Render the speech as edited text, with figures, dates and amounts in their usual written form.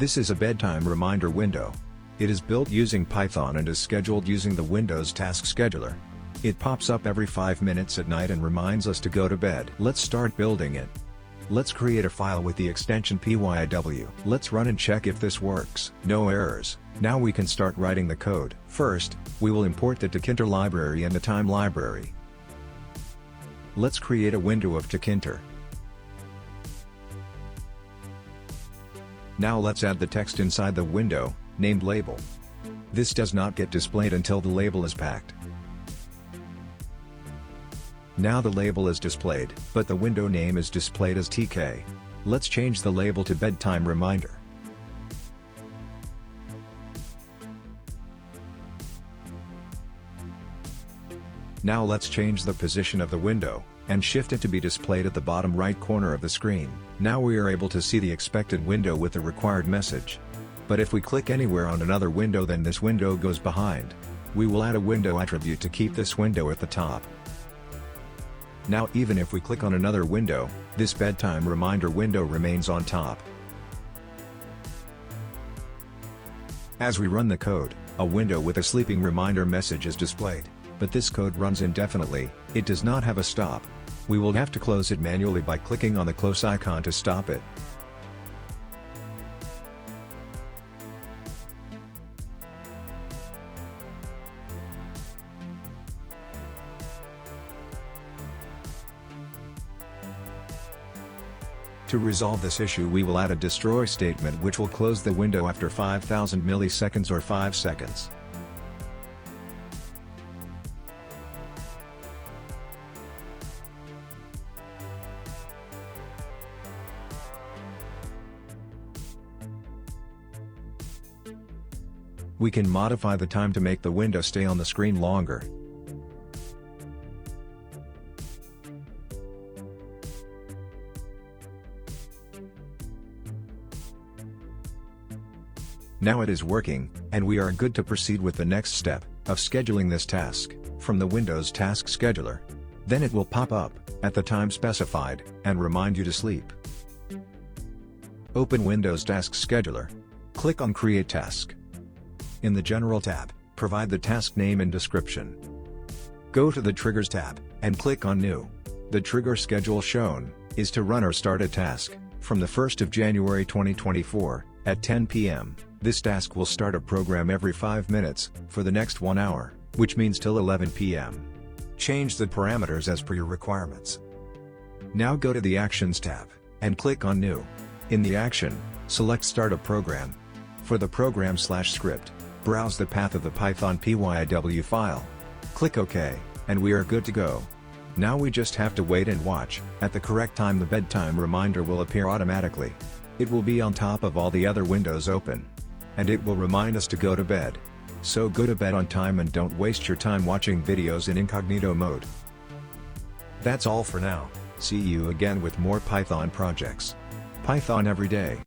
This is a bedtime reminder window. It is built using Python and is scheduled using the Windows Task Scheduler. It pops up every 5 minutes at night and reminds us to go to bed. Let's start building it. Let's create a file with the extension PYW. Let's run and check if this works. No errors. Now we can start writing the code. First, we will import the Tkinter library and the time library. Let's create a window of Tkinter. Now let's add the text inside the window, named label. This does not get displayed until the label is packed. Now the label is displayed, but the window name is displayed as TK. Let's change the label to bedtime reminder. Now let's change the position of the window, and shift it to be displayed at the bottom right corner of the screen. Now we are able to see the expected window with the required message. But if we click anywhere on another window, then this window goes behind. We will add a window attribute to keep this window at the top. Now even if we click on another window, this bedtime reminder window remains on top. As we run the code, a window with a sleeping reminder message is displayed, but this code runs indefinitely. It does not have a stop. We will have to close it manually by clicking on the close icon to stop it. To resolve this issue, we will add a destroy statement which will close the window after 5000 milliseconds or 5 seconds. We can modify the time to make the window stay on the screen longer. Now it is working, and we are good to proceed with the next step, of scheduling this task, from the Windows Task Scheduler. Then it will pop up, at the time specified, and remind you to sleep. Open Windows Task Scheduler. Click on Create Task. In the General tab, provide the task name and description. Go to the Triggers tab, and click on New. The trigger schedule shown, is to run or start a task, from the 1st of January 2024, at 10 p.m. This task will start a program every 5 minutes, for the next 1 hour, which means till 11 p.m. Change the parameters as per your requirements. Now go to the Actions tab, and click on New. In the action, select Start a Program. For the program/script, browse the path of the Python PYW file. Click OK, and we are good to go. Now we just have to wait and watch. At the correct time the bedtime reminder will appear automatically. It will be on top of all the other windows open. And it will remind us to go to bed. So go to bed on time and don't waste your time watching videos in incognito mode. That's all for now. See you again with more Python projects. Python every day.